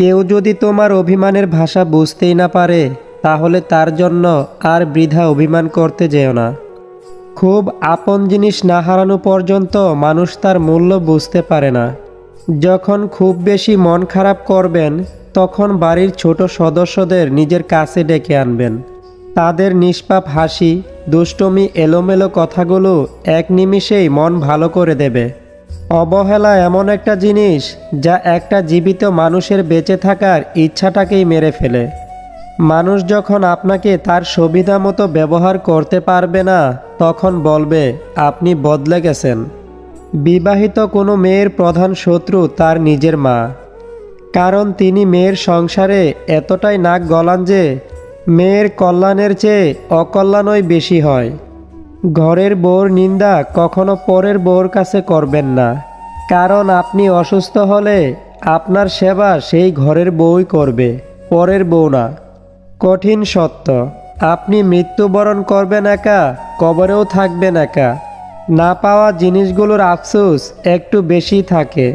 কেউ যদি তোমার অভিমানের ভাষা বুঝতেই না পারে, তাহলে তার জন্য আর বৃথা অভিমান করতে যেও না। খুব আপন জিনিস না হারানো পর্যন্ত মানুষ তার মূল্য বুঝতে পারে না। যখন খুব বেশি মন খারাপ করবেন, তখন বাড়ির ছোট সদস্যদের নিজের কাছে ডেকে আনবেন। তাদের নিষ্পাপ হাসি, দুষ্টুমি, এলোমেলো কথাগুলো এক নিমিষেই মন ভালো করে দেবে। অবহেলা এমন একটা জিনিস যা একটা জীবিত মানুষের বেঁচে থাকার ইচ্ছাটাকেই মেরে ফেলে। মানুষ যখন আপনাকে তার সুবিধা মতো ব্যবহার করতে পারবে না, তখন বলবে আপনি বদলে গেছেন। বিবাহিত কোনো মেয়ের প্রধান শত্রু তার নিজের মা, কারণ তিনি মেয়ের সংসারে এতটাই নাক গলান যে মেয়ের কল্যাণের চেয়ে অকল্যাণই বেশি হয়। ঘরের বউর নিন্দা কখনো পরের বউর কাছে করবেন না, কারণ আপনি অসুস্থ হলে আপনার সেবা সেই ঘরের বউই করবে, পরের বউ না। কঠিন সত্য, আপনি মৃত্যুবরণ করবেন একা, কবরেও থাকবেন একা। না পাওয়া জিনিসগুলোর আফসোস একটু বেশি থাকে।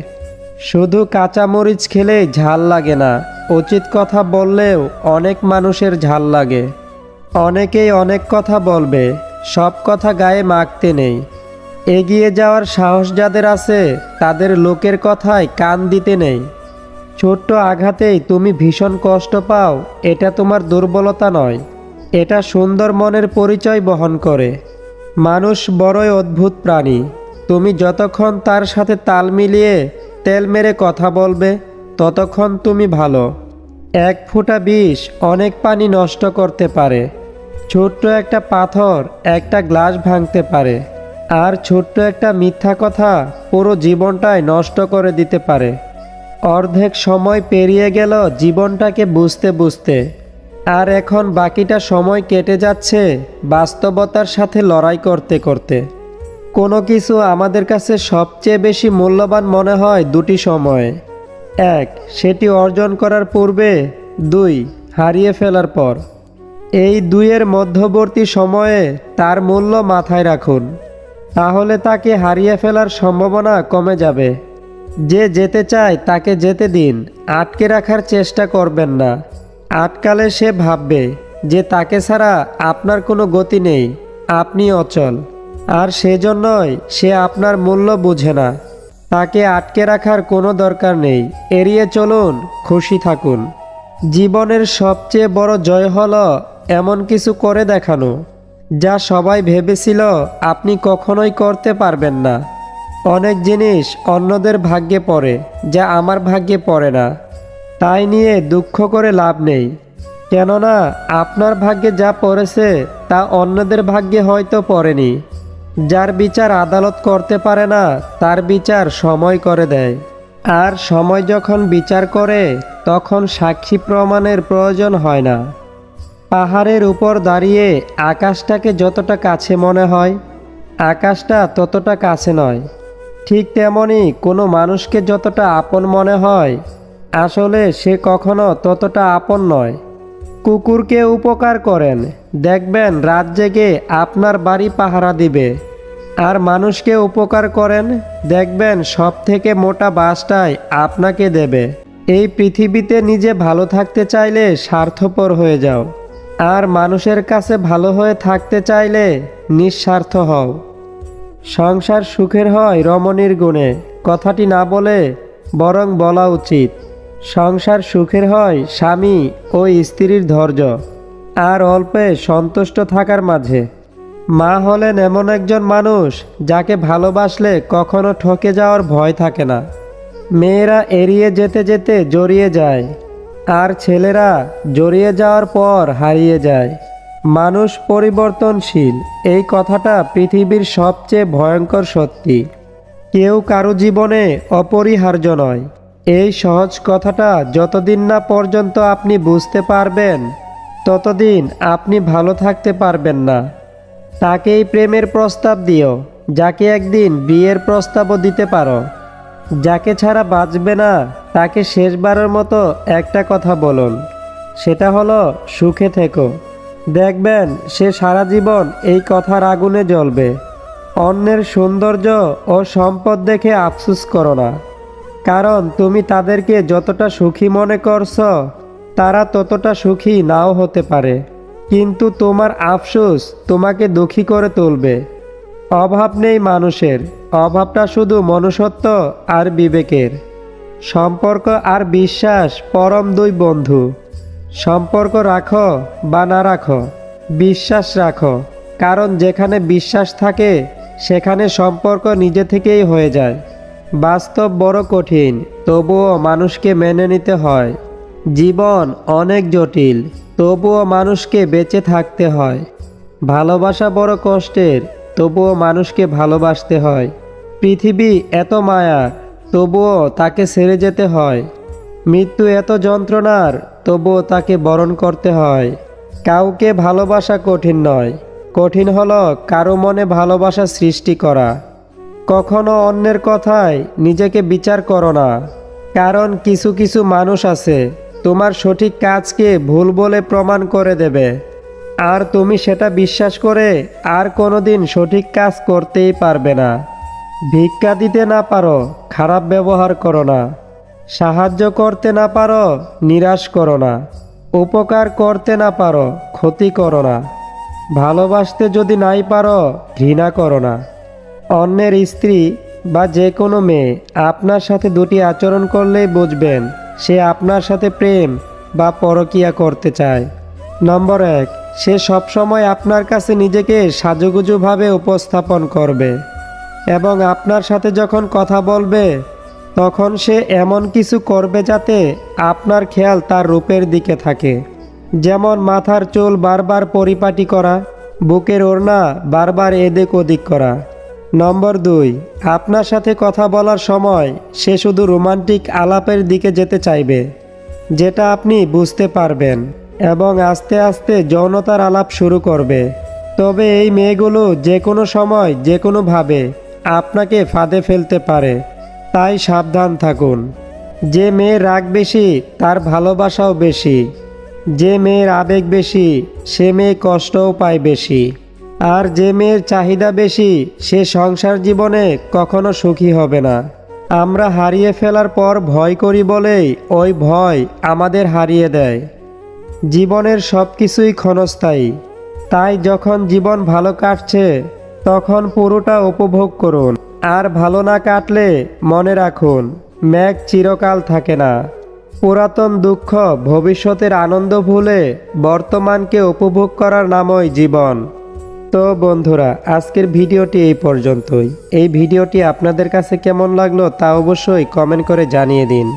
শুধু কাঁচামরিচ খেলেই ঝাল লাগে না, উচিত কথা বললেও অনেক মানুষের ঝাল লাগে। অনেকেই অনেক কথা বলবে, সব কথা গায়ে মাখতে নেই। এগিয়ে যাওয়ার সাহস যাদের আছে, তাদের লোকের কথায় কান দিতে নেই। ছোট্ট আঘাতেই তুমি ভীষণ কষ্ট পাও, এটা তোমার দুর্বলতা নয়, এটা সুন্দর মনের পরিচয় বহন করে। মানুষ বড়ই অদ্ভুত প্রাণী। তুমি যতক্ষণ তার সাথে তাল মিলিয়ে তেল মেরে কথা বলবে, ততক্ষণ তুমি ভালো। এক ফোঁটা বিষ অনেক পানি নষ্ট করতে পারে। ছোট্ট একটা পাথর একটা গ্লাস ভাঙতে পারে, আর ছোট্ট একটা মিথ্যা কথা পুরো জীবনটাই নষ্ট করে দিতে পারে। অর্ধেক সময় পেরিয়ে গেল জীবনটাকে বুঝতে বুঝতে, আর এখন বাকিটা সময় কেটে যাচ্ছে বাস্তবতার সাথে লড়াই করতে করতে। কোনো কিছু আমাদের কাছে সবচেয়ে বেশি মূল্যবান মনে হয় দুটি সময়ে। এক, সেটি অর্জন করার পূর্বে। দুই, হারিয়ে ফেলার পর। এই দুইয়ের মধ্যবর্তী সময়ে তার মূল্য মাথায় রাখুন, তাহলে তাকে হারিয়ে ফেলার সম্ভাবনা কমে যাবে। যে যেতে চায় তাকে যেতে দিন, আটকে রাখার চেষ্টা করবেন না। আটকালে সে ভাববে যে তাকে ছাড়া আপনার কোনো গতি নেই, আপনি অচল, আর সেজন্যই সে আপনার মূল্য বুঝে না। তাকে আটকে রাখার কোনো দরকার নেই, এড়িয়ে চলুন, খুশি থাকুন। জীবনের সবচেয়ে বড় জয় হলো এমন কিছু করে দেখানো যা সবাই ভেবেছিল আপনি কখনোই করতে পারবেন না। অনেক জিনিস অন্যদের ভাগ্যে পড়ে যা আমার ভাগ্যে পড়ে না, তাই নিয়ে দুঃখ করে লাভ নেই। কেননা আপনার ভাগ্যে যা পড়েছে তা অন্যদের ভাগ্যে হয়তো পড়েনি। যার বিচার আদালত করতে পারে না, তার বিচার সময় করে দেয়। আর সময় যখন বিচার করে, তখন সাক্ষী প্রমাণের প্রয়োজন হয় না। পাহাড়ের উপর দাঁড়িয়ে আকাশটাকে যতটা কাছে মনে হয়, আকাশটা ততটা কাছে নয়। ঠিক তেমনি কোনো মানুষকে যতটা আপন মনে হয়, আসলে সে কখনো ততটা আপন নয়। কুকুরকে উপকার করেন, দেখবেন রাত জেগে আপনার বাড়ি পাহারা দিবে। আর মানুষকে উপকার করেন, দেখবেন সব থেকে মোটা বাসটাই আপনাকে দেবে। এই পৃথিবীতে নিজে ভালো থাকতে চাইলে স্বার্থপর হয়ে যাও, আর মানুষের কাছে ভালো হয়ে থাকতে চাইলে নিঃস্বার্থ হও। সংসার সুখের হয় রমণীর গুণে, কথাটি না বলে বরং বলা উচিত। সংসার সুখের হয় স্বামী ও স্ত্রীর ধৈর্য আর অল্পে সন্তুষ্ট থাকার মাঝে। মা হলেন এমন একজন মানুষ যাকে ভালোবাসলে কখনো ঠকে যাওয়ার ভয় থাকে না। মেয়েরা এড়িয়ে যেতে যেতে জড়িয়ে যায়, আর ছেলেরা জড়িয়ে যাওয়ার পর হারিয়ে যায়। মানুষ পরিবর্তনশীল, এই কথাটা পৃথিবীর সবচেয়ে ভয়ঙ্কর সত্যি। কেউ কারো জীবনে অপরিহার্য নয়, এই সহজ কথাটা যতদিন না পর্যন্ত আপনি বুঝতে পারবেন, ততদিন আপনি ভালো থাকতে পারবেন না। তাকেই প্রেমের প্রস্তাব দিও যাকে একদিন বিয়ের প্রস্তাবও দিতে পারো। যাকে ছাড়া বাঁচবে না, তাকে শেষবারের মতো একটা কথা বলুন, সেটা হলো সুখে থেকো। দেখবেন সে সারা জীবন এই কথার আগুনে জ্বলবে। অন্যের সৌন্দর্য ও সম্পদ দেখে আফসোস করো না, কারণ তুমি তাদেরকে যতটা সুখী মনে করছো তারা ততটা সুখী নাও হতে পারে, কিন্তু তোমার আফসোস তোমাকে দুঃখী করে তুলবে। অভাব নেই মানুষের, অভাবটা শুধু মনুষ্যত্ব আর বিবেকের। সম্পর্ক আর বিশ্বাস পরম দুই বন্ধু। সম্পর্ক রাখো বা না রাখো, বিশ্বাস রাখো, কারণ যেখানে বিশ্বাস থাকে সেখানে সম্পর্ক নিজে থেকেই হয়ে যায়। বাস্তব বড় কঠিন, তবুও মানুষকে মেনে নিতে হয়। জীবন অনেক জটিল, তবুও মানুষকে বেঁচে থাকতে হয়। ভালোবাসা বড় কষ্টের, তবুও মানুষকে ভালোবাসতে হয়। পৃথিবী এত মায়া, তবুও তাকে ছেড়ে যেতে হয়। মৃত্যু এত যন্ত্রণার, তবুও তাকে বরণ করতে হয়। কাউকে ভালোবাসা কঠিন নয়, কঠিন হলো কারো মনে ভালোবাসা সৃষ্টি করা। কখনো অন্যের কথায় নিজেকে বিচার করো না, কারণ কিছু কিছু মানুষ আছে তোমার সঠিক কাজকে ভুল বলে প্রমাণ করে দেবে, আর তুমি সেটা বিশ্বাস করে আর কোনোদিন সঠিক কাজ করতেই পারবে না। ভিক্ষা দিতে না পারো, খারাপ ব্যবহার করো না। সাহায্য করতে না পারো, নিরাশ করো না। উপকার করতে না পারো, ক্ষতি করো না। ভালোবাসতে যদি নাই পারো, ঘৃণা করো না। অন্যের স্ত্রী বা যে কোনো মেয়ে আপনার সাথে দুটি আচরণ করলেই বুঝবেন সে আপনার সাথে প্রেম বা পরকীয়া করতে চায়। নম্বর 1, সে সবসময় আপনার কাছে নিজেকে সাজুগুজুভাবে উপস্থাপন করবে এবং আপনার সাথে যখন কথা বলবে তখন সে এমন কিছু করবে যাতে আপনার খেয়াল তার রূপের দিকে থাকে। যেমন মাথার চুল বারবার পরিপাটি করা, বুকের ওড়না বারবার এদিক ওদিক করা। নম্বর 2, আপনার সাথে কথা বলার সময় সে শুধু রোমান্টিক আলাপের দিকে যেতে চাইবে, যেটা আপনি বুঝতে পারবেন, এবং আস্তে আস্তে যৌনতার আলাপ শুরু করবে। তবে এই মেয়েগুলো যে কোনো সময় যে কোনোভাবে আপনাকে ফাঁদে ফেলতে পারে, তাই সাবধান থাকুন। যে মেয়ের রাগ বেশি তার ভালোবাসাও বেশি, যে মেয়ের আবেগ বেশি সে মেয়ে কষ্টও পায় বেশি, আর যে মেয়ের চাহিদা বেশি সে সংসার জীবনে কখনো সুখী হবে না। আমরা হারিয়ে ফেলার পর ভয় করি বলেই ওই ভয় আমাদের হারিয়ে দেয়। জীবনের সব কিছুই ক্ষণস্থায়ী, তাই যখন জীবন ভালো কাটছে তখন পুরোটা উপভোগ করুন, আর ভালো না কাটলে মনে রাখুন মেঘ চিরকাল থাকে না। পুরাতন দুঃখ ভবিষ্যতের আনন্দ ভুলে বর্তমানকে উপভোগ করার নামই জীবন। তো বন্ধুরা, আজকের ভিডিওটি এই পর্যন্তই। এই ভিডিওটি আপনাদের কাছে কেমন লাগলো তা অবশ্যই কমেন্ট করে জানিয়ে দিন।